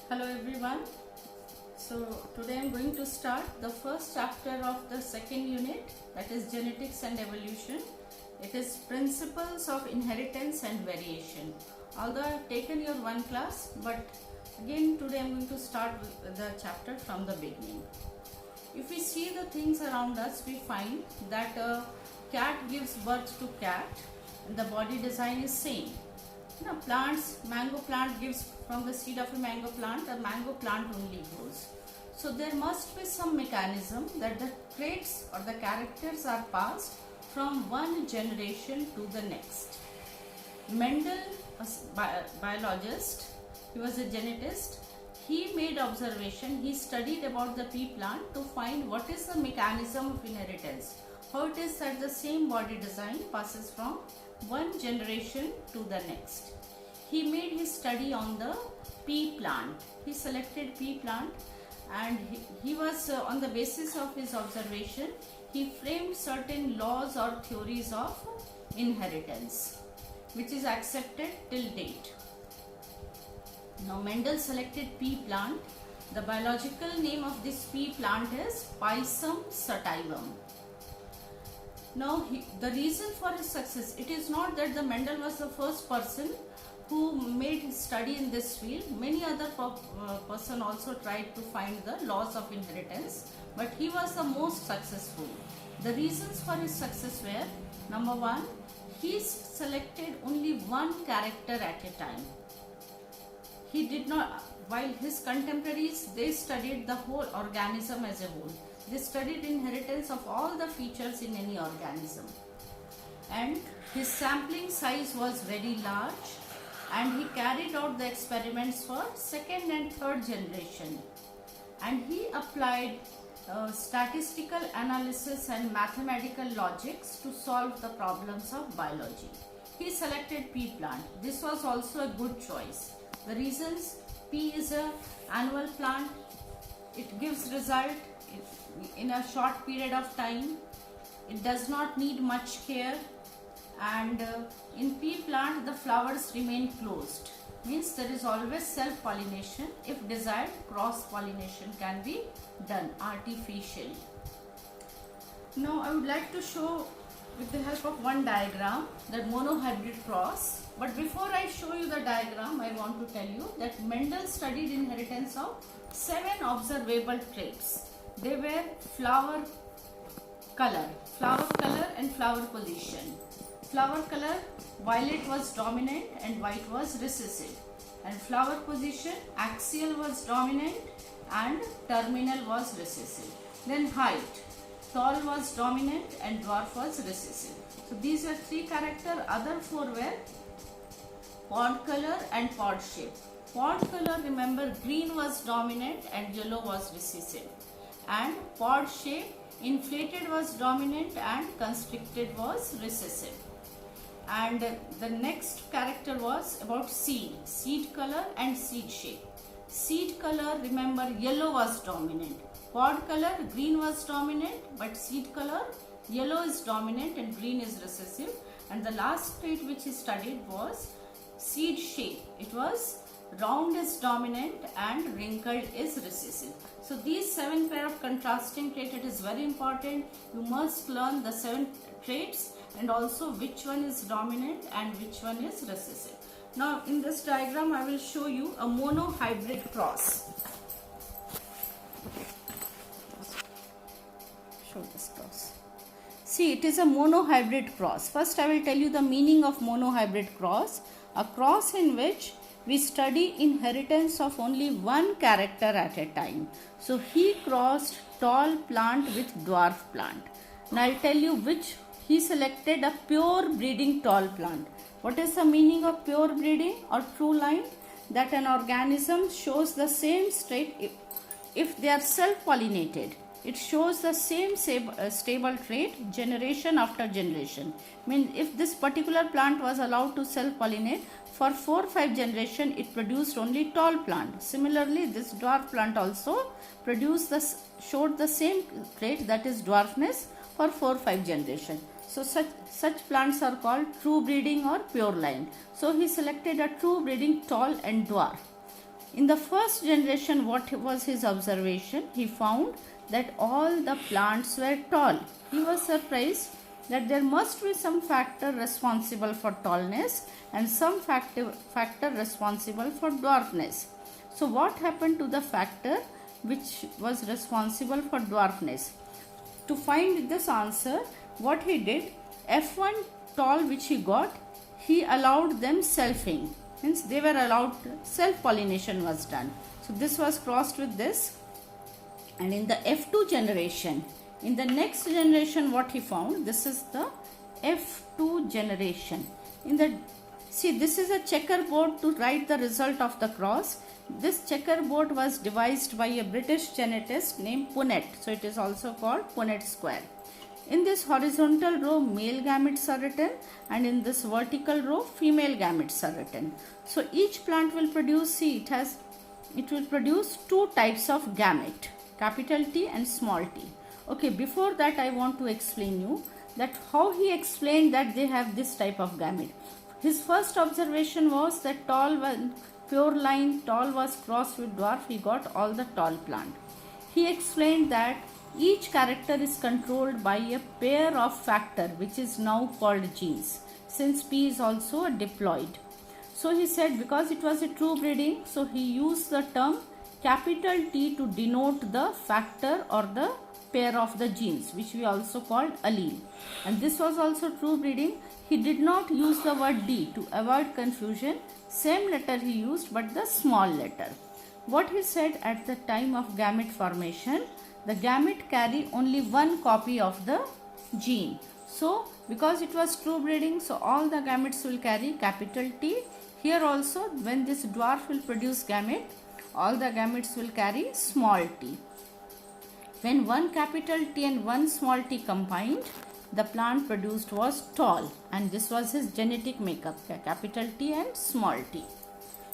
Hello everyone. So today I am going to start the first chapter of the second unit, that is genetics and evolution. It is principles of inheritance and variation. Although I have taken your one class, but again today I am going to start with the chapter from the beginning. If we see the things around us, we find that a cat gives birth to cat and the body design is same. Plants, mango plant gives from the seed of a mango plant only grows. So there must be some mechanism that the traits or the characters are passed from one generation to the next. Mendel, a biologist, he was a genetist. He made observation, he studied about the pea plant to find what is the mechanism of inheritance. How it is that the same body design passes from one generation to the next. He made his study on the pea plant. He selected pea plant and he was on the basis of his observation, he framed certain laws or theories of inheritance which is accepted till date. Now Mendel selected pea plant. The biological name of this pea plant is Pisum sativum. Now, the reason for his success, it is not that the Mendel was the first person who made his study in this field. Many other person also tried to find the laws of inheritance, but he was the most successful. The reasons for his success were, number one, he selected only one character at a time. He did not, while his contemporaries, they studied the whole organism as a whole. They studied inheritance of all the features in any organism. And his sampling size was very large and he carried out the experiments for second and third generation. And he applied statistical analysis and mathematical logics to solve the problems of biology. He selected pea plant. This was also a good choice. The reasons: pea is an annual plant, it gives result in a short period of time, it does not need much care, and in pea plant the flowers remain closed, means there is always self pollination. If desired, cross pollination can be done artificially. Now I would like to show with the help of one diagram that monohybrid cross. But before I show you the diagram, I want to tell you that Mendel studied inheritance of 7 observable traits. They were flower color and flower position. Flower color, violet was dominant and white was recessive. And flower position, axial was dominant and terminal was recessive. Then height, tall was dominant and dwarf was recessive. So these are 3 characters. Other 4 were pod color and pod shape. Pod color, remember, green was dominant and yellow was recessive. And pod shape, inflated was dominant and constricted was recessive. And the next character was about seed color and seed shape. Seed color, remember, yellow was dominant. Pod color, green was dominant, but seed color, yellow is dominant and green is recessive. And the last trait which he studied was seed shape. It was round is dominant and wrinkled is recessive. So these 7 pair of contrasting traits, it is very important. You must learn the 7 traits and also which one is dominant and which one is recessive. Now in this diagram I will show you a monohybrid cross. Show this cross. See, it is a monohybrid cross. First I will tell you the meaning of monohybrid cross. A cross in which we study inheritance of only one character at a time. So he crossed tall plant with dwarf plant. Now I'll tell you which. He selected a pure breeding tall plant. What is the meaning of pure breeding or true line? That an organism shows the same trait if they are self-pollinated. It shows the same stable trait generation after generation. Means if this particular plant was allowed to self-pollinate, for 4 or 5 generations it produced only tall plant. Similarly, this dwarf plant also showed the same trait, that is dwarfness, for 4 or 5 generations. So such plants are called true breeding or pure line. So he selected a true breeding tall and dwarf. In the first generation, what was his observation? He found that all the plants were tall. He was surprised that there must be some factor responsible for tallness and some factor responsible for dwarfness. So what happened to the factor which was responsible for dwarfness? To find this answer, what he did, F1 tall which he got, he allowed them selfing. Hence they were allowed, self-pollination was done. So this was crossed with this. And in the F2 generation, in the next generation, what he found, this is the F2 generation. See, this is a checkerboard to write the result of the cross. This checkerboard was devised by a British genetist named Punnett. So it is also called Punnett square. In this horizontal row, male gametes are written, and in this vertical row, female gametes are written. So each plant will produce, see, it will produce two types of gamete, capital T and small t. Okay, before that I want to explain you that how he explained that they have this type of gamete. His first observation was that pure line tall was crossed with dwarf. He got all the tall plant. He explained that each character is controlled by a pair of factor which is now called genes, since P is also a diploid. So he said because it was a true breeding, so he used the term capital T to denote the factor or the pair of the genes, which we also called allele. And this was also true breeding. He did not use the word D to avoid confusion. Same letter he used, but the small letter. What he said, at the time of gamete formation, the gamete carry only one copy of the gene. So because it was true breeding, so all the gametes will carry capital T. Here also, when this dwarf will produce gamete, all the gametes will carry small t. When one capital T and one small t combined, the plant produced was tall, and this was his genetic makeup, capital T and small t.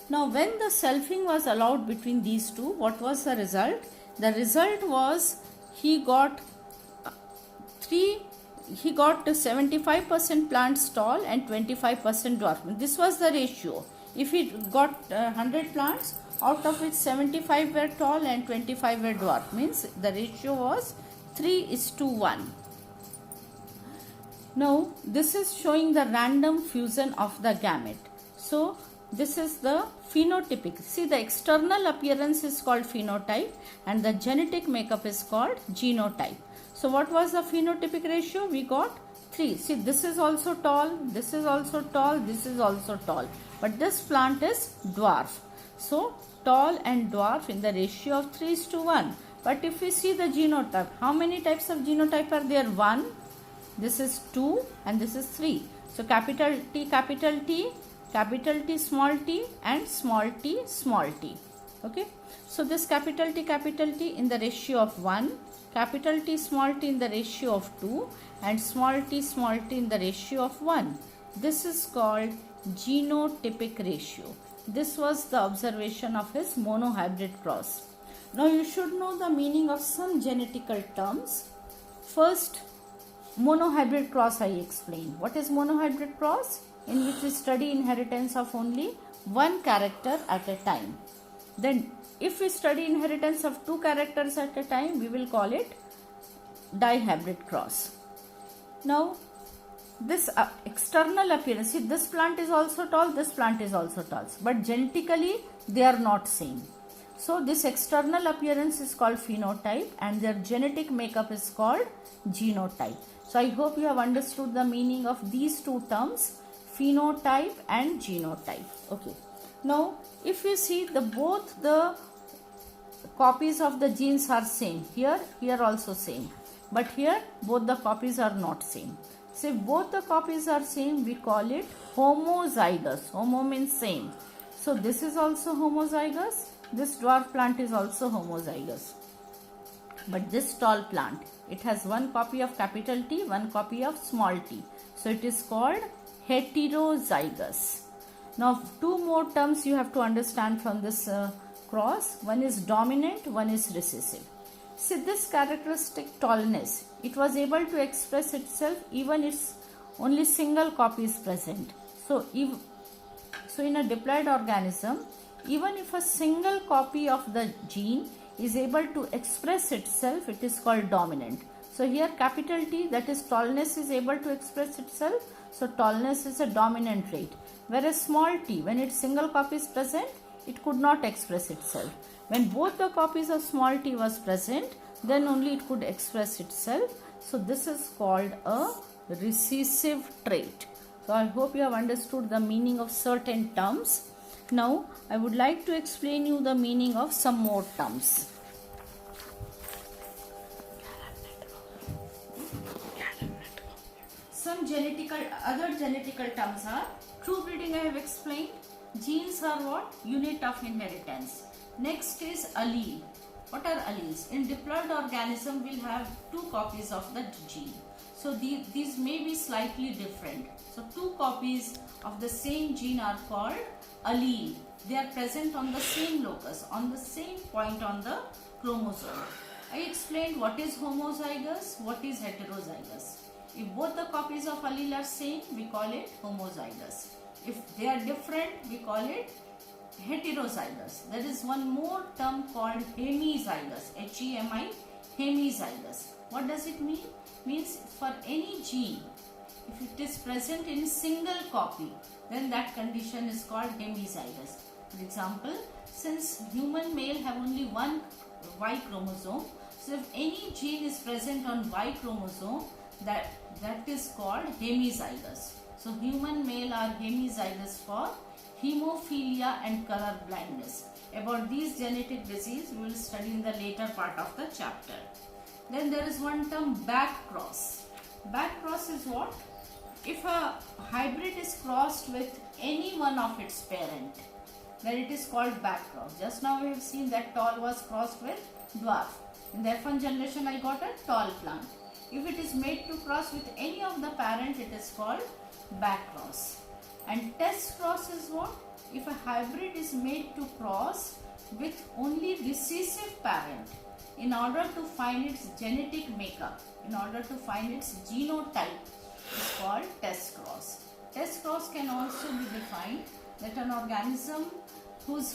Now when the selfing was allowed between these two, what was the result? The result was he got 75% plants tall and 25% dwarf. This was the ratio. If he got 100 plants, out of which 75 were tall and 25 were dwarf, means the ratio was 3:1. Now this is showing the random fusion of the gamete. So this is the phenotypic. See, the external appearance is called phenotype and the genetic makeup is called genotype. So what was the phenotypic ratio? We got 3. See, this is also tall, this is also tall, this is also tall. But this plant is dwarf. So tall and dwarf in the ratio of 3:1. But if we see the genotype, how many types of genotype are there? 1, this is 2 and this is 3. So capital T, small t and small t, small t. Okay. So this capital T in the ratio of 1, capital T small t in the ratio of 2 and small t in the ratio of 1. This is called genotypic ratio. This was the observation of his monohybrid cross. Now you should know the meaning of some genetical terms. First, monohybrid cross I explain. What is monohybrid cross? In which we study inheritance of only one character at a time. Then if we study inheritance of two characters at a time, we will call it dihybrid cross. Now this external appearance, see, this plant is also tall, this plant is also tall, but genetically they are not same. So this external appearance is called phenotype and their genetic makeup is called genotype. So I hope you have understood the meaning of these two terms, phenotype and genotype. Okay. Now if you see, both the copies of the genes are same. Here also same. But here both the copies are not same. So if both the copies are same, we call it homozygous. Homo means same. So this is also homozygous. This dwarf plant is also homozygous. But this tall plant, it has one copy of capital T, one copy of small t. So it is called heterozygous. Now two more terms you have to understand from this cross. One is dominant, one is recessive. See, this characteristic tallness, it was able to express itself even if only single copy is present. So in a diploid organism, even if a single copy of the gene is able to express itself, it is called dominant. So here capital T, that is tallness, is able to express itself. So tallness is a dominant trait. Whereas small t, when its single copy is present, it could not express itself. When both the copies of small t was present, then only it could express itself. So this is called a recessive trait. So I hope you have understood the meaning of certain terms. Now I would like to explain you the meaning of some more terms. Some other genetical terms are true breeding. I have explained. Genes are what? Unit of inheritance. Next is allele. What are alleles? In diploid organism, we'll have 2 copies of the gene. So these may be slightly different. So 2 copies of the same gene are called allele. They are present on the same locus, on the same point on the chromosome. I explained what is homozygous, what is heterozygous. If both the copies of allele are same, we call it homozygous. If they are different, we call it heterozygous. There is one more term called hemizygous, H-E-M-I, hemizygous. What does it mean? Means for any gene, if it is present in single copy, then that condition is called hemizygous. For example, since human male have only one Y chromosome, so if any gene is present on Y chromosome, that is called hemizygous. So human male are hemizygous for hemophilia and color blindness. About these genetic disease we will study in the later part of the chapter. Then there is one term, back cross. Back cross is what? If a hybrid is crossed with any one of its parent, then it is called back cross. Just now we have seen that tall was crossed with dwarf. In the F1 generation I got a tall plant. If it is made to cross with any of the parent, it is called back cross. And test cross is what? If a hybrid is made to cross with only recessive parent in order to find its genetic makeup, in order to find its genotype, is called test cross. Test cross can also be defined that an organism whose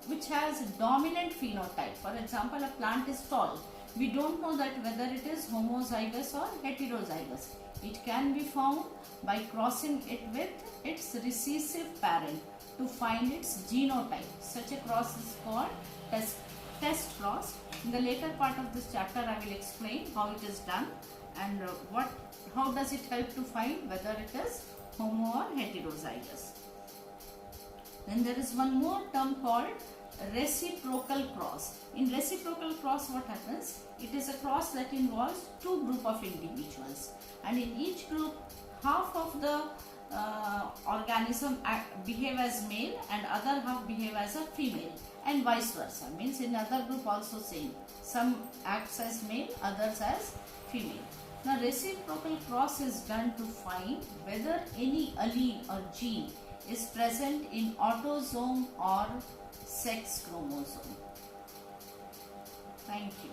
which has dominant phenotype. For example, a plant is tall. We don't know that whether it is homozygous or heterozygous. It can be found by crossing it with its recessive parent to find its genotype. Such a cross is called test cross. In the later part of this chapter, I will explain how it is done and how does it help to find whether it is homo or heterozygous. Then there is one more term called reciprocal cross. In reciprocal cross, what happens? It is a cross that involves 2 groups of individuals, and in each group half of the organism behave as male and other half behave as a female, and vice versa. Means in other group also same. Some acts as male, others as female. Now reciprocal cross is done to find whether any allele or gene is present in autosome or sex chromosome. Thank you.